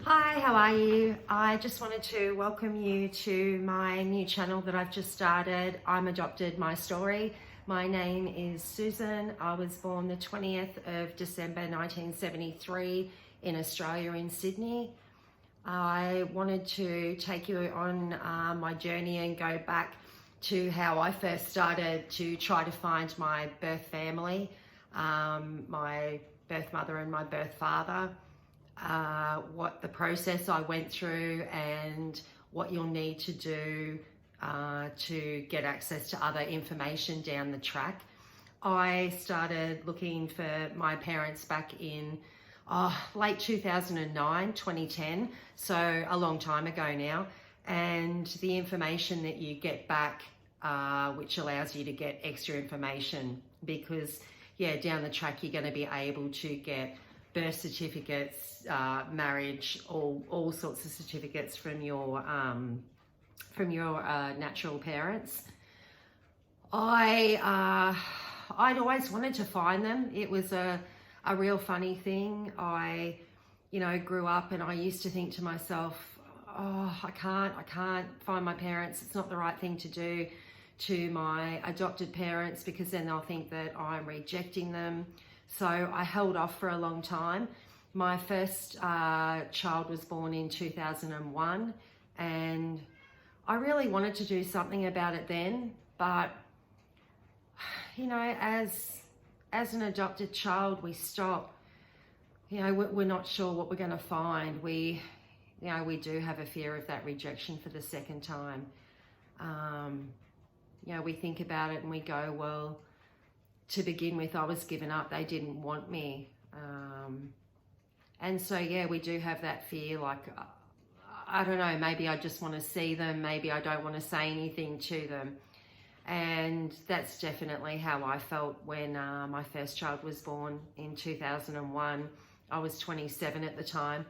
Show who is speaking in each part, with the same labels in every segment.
Speaker 1: Hi, how are you? I just wanted to welcome you to my new channel that I've just started. I'm Adopted My Story. My name is Susan. I was born the 20th of December 1973 in Australia, in Sydney. I wanted to take you on my journey and go back to how I first started to try to find my birth family, my birth mother and my birth father. What the process I went through and what you'll need to do to get access to other information down the track. I started looking for my parents back in late 2009, 2010, so a long time ago now. And the information that you get back, which allows you to get extra information, because down the track you're going to be able to get birth certificates, marriage, all sorts of certificates from your natural parents. I'd always wanted to find them. It was a real funny thing. I grew up and I used to think to myself, oh, I can't find my parents. It's not the right thing to do to my adopted parents, because then they'll think that I'm rejecting them. So I held off for a long time. My first child was born in 2001, and I really wanted to do something about it then, but as an adopted child, we stop. We're not sure what we're going to find. We do have a fear of that rejection for the second time. We think about it and we go, well, to begin with, I was given up. They didn't want me. And so, we do have that fear, like, I don't know, maybe I just want to see them. Maybe I don't want to say anything to them. And that's definitely how I felt when my first child was born in 2001. I was 27 at the time.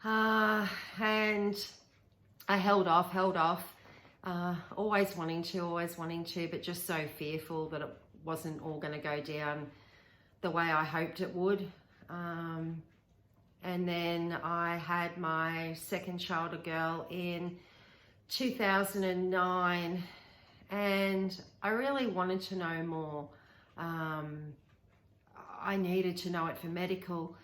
Speaker 1: And I held off, always wanting to, but just so fearful that it wasn't all going to go down the way I hoped it would. And then I had my second child, a girl, in 2009, and I really wanted to know more. I needed to know it for medical.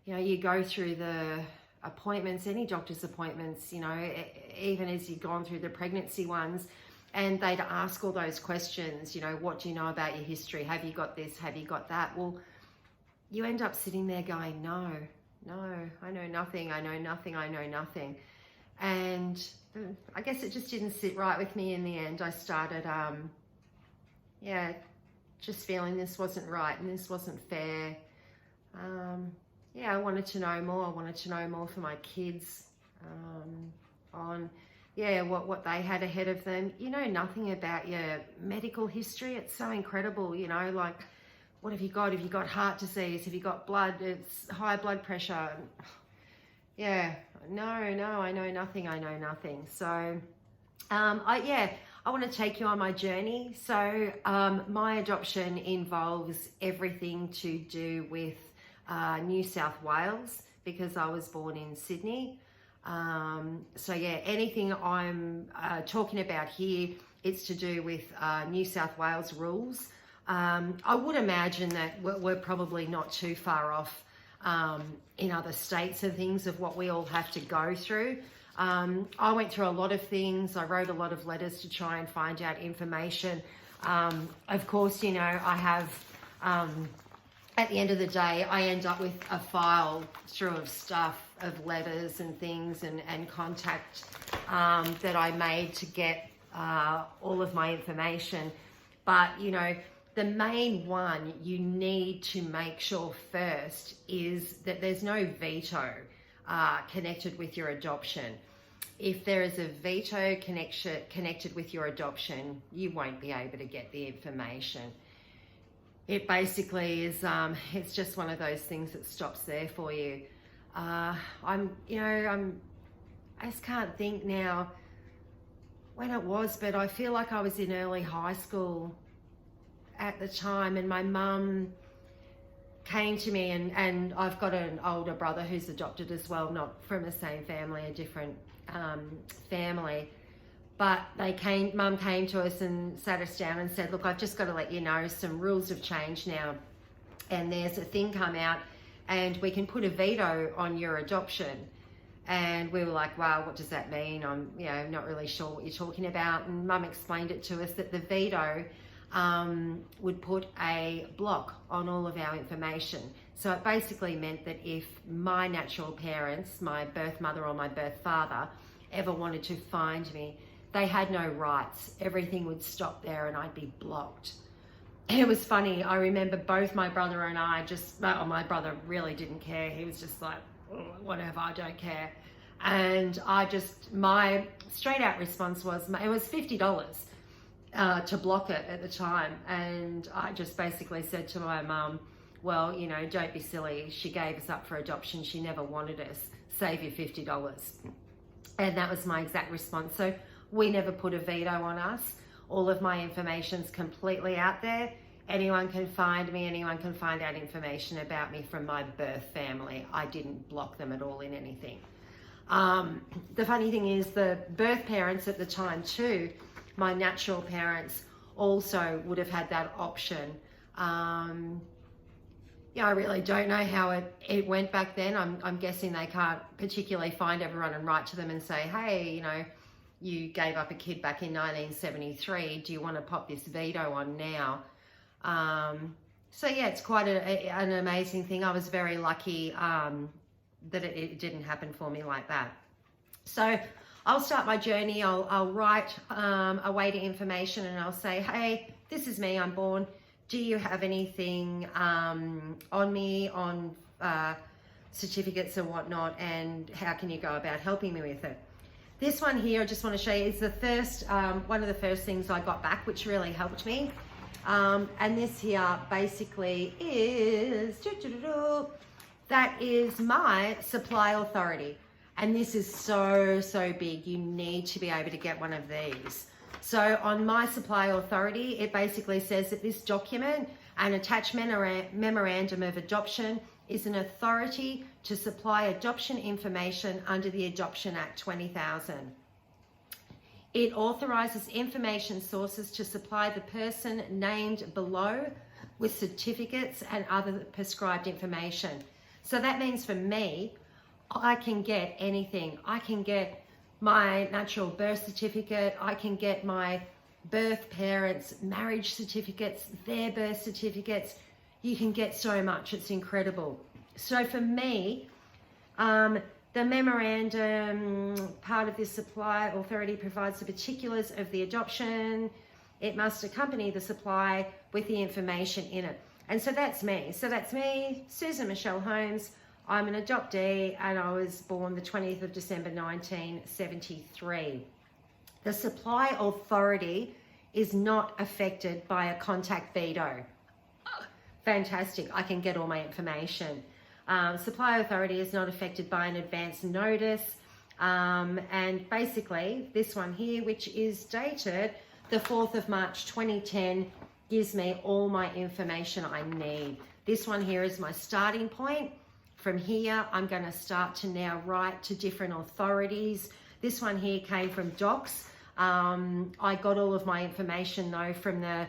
Speaker 1: You go through the appointments, any doctor's appointments, even as you've gone through the pregnancy ones, and they'd ask all those questions, what do you know about your history? Have you got this? Have you got that? Well, you end up sitting there going, no, I know nothing. And I guess it just didn't sit right with me in the end. I started, just feeling this wasn't right and this wasn't fair. I wanted to know more. I wanted to know more for my kids on what they had ahead of them. Nothing about your medical history. It's so incredible, like, what have you got? Have you got heart disease? Have you got it's high blood pressure? No, I know nothing. So I want to take you on my journey. So my adoption involves everything to do with New South Wales, because I was born in Sydney. Anything I'm talking about here, it's to do with New South Wales rules. I would imagine that we're probably not too far off in other states and things of what we all have to go through. I went through a lot of things. I wrote a lot of letters to try and find out information. Of course, I have, at the end of the day, I end up with a file through of stuff, of letters and things and contact that I made to get all of my information. But, the main one you need to make sure first is that there's no veto connected with your adoption. If there is a veto connected with your adoption, you won't be able to get the information. It basically is, it's just one of those things that stops there for you. I just can't think now when it was, but I feel like I was in early high school at the time, and my mum came to me, and I've got an older brother who's adopted as well, not from the same family, a different family. But Mum came to us and sat us down and said, look, I've just got to let you know some rules have changed now. And there's a thing come out and we can put a veto on your adoption. And we were like, wow, what does that mean? I'm not really sure what you're talking about. And Mum explained it to us that the veto would put a block on all of our information. So it basically meant that if my natural parents, my birth mother or my birth father, ever wanted to find me, they had no rights. Everything would stop there and I'd be blocked. It was funny. I remember both my brother and I my brother really didn't care. He was just like, whatever, I don't care. And my straight out response was, it was $50 to block it at the time. And I just basically said to my mum, well, don't be silly. She gave us up for adoption. She never wanted us. Save your $50. And that was my exact response. So we never put a veto on us. All of my information's completely out there. Anyone can find me. Anyone can find out information about me from my birth family. I didn't block them at all in anything. The funny thing is the birth parents at the time too, my natural parents, also would have had that option. I really don't know how it went back then. I'm guessing they can't particularly find everyone and write to them and say, hey, you gave up a kid back in 1973. Do you want to pop this veto on now? So yeah, it's quite an amazing thing. I was very lucky that it didn't happen for me like that. So I'll start my journey. I'll write away to information and I'll say, hey, this is me, I'm born. Do you have anything on me, on certificates and whatnot, and how can you go about helping me with it? This one here, I just want to show you, is the first, one of the first things I got back, which really helped me. And this here basically is, that is my supply authority. And this is so, so big. You need to be able to get one of these. So on my supply authority, it basically says that this document, an attached memorandum of adoption, is an authority to supply adoption information under the Adoption Act 20,000. It authorizes information sources to supply the person named below with certificates and other prescribed information. So that means for me, I can get anything. I can get my natural birth certificate. I can get my birth parents' marriage certificates, their birth certificates. You can get so much. It's incredible. So for me, the memorandum part of this supply authority provides the particulars of the adoption. It must accompany the supply with the information in it. And so that's me. So that's me, Susan Michelle Holmes. I'm an adoptee and I was born the 20th of December 1973. The supply authority is not affected by a contact veto. Fantastic, I can get all my information. Supply authority is not affected by an advance notice. And basically this one here, which is dated the 4th of March 2010, gives me all my information I need. This one here is my starting point. From here, I'm going to start to now write to different authorities. This one here came from Docs. I got all of my information though from the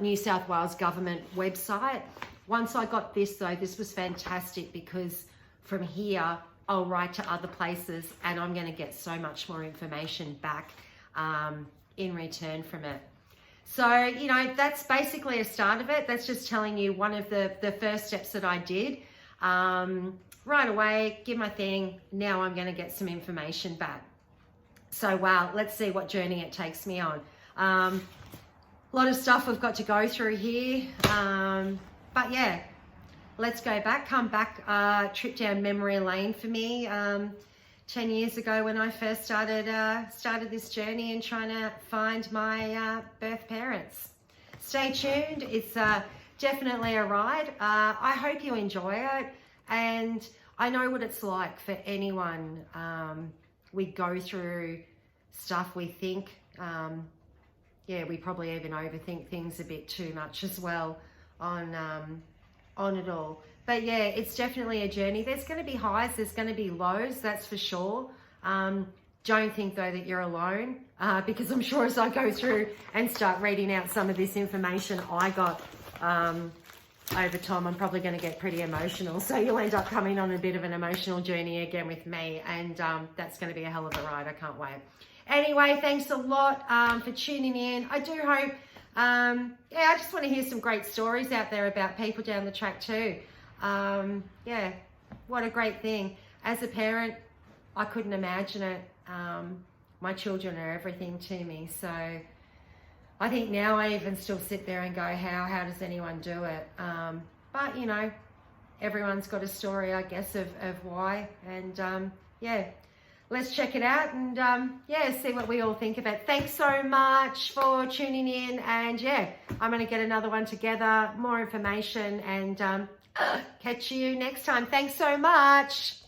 Speaker 1: New South Wales government website. Once I got this though, this was fantastic because from here, I'll write to other places and I'm going to get so much more information back in return from it. So, that's basically a start of it. That's just telling you one of the first steps that I did. Right away, give my thing. Now I'm going to get some information back. So, wow, let's see what journey it takes me on. A lot of stuff we've got to go through here. But yeah, let's go back, come back, trip down memory lane for me. 10 years ago when I first started this journey and trying to find my birth parents. Stay tuned. It's definitely a ride. I hope you enjoy it. And I know what it's like for anyone. We go through stuff we think, we probably even overthink things a bit too much as well on on it all. But yeah, it's definitely a journey. There's going to be highs, there's going to be lows, that's for sure. Don't think though that you're alone, because I'm sure as I go through and start reading out some of this information I got over time, I'm probably going to get pretty emotional. So you'll end up coming on a bit of an emotional journey again with me, and that's going to be a hell of a ride. I can't wait. Anyway, thanks a lot for tuning in. I do hope, yeah, I just want to hear some great stories out there about people down the track too. Yeah, what a great thing. As a parent, I couldn't imagine it. My children are everything to me. So I think now I even still sit there and go, how does anyone do it? But, you know, everyone's got a story, I guess, of why. And, yeah, let's check it out and, yeah, see what we all think of it. Thanks so much for tuning in. And, yeah, I'm going to get another one together, more information, and catch you next time. Thanks so much.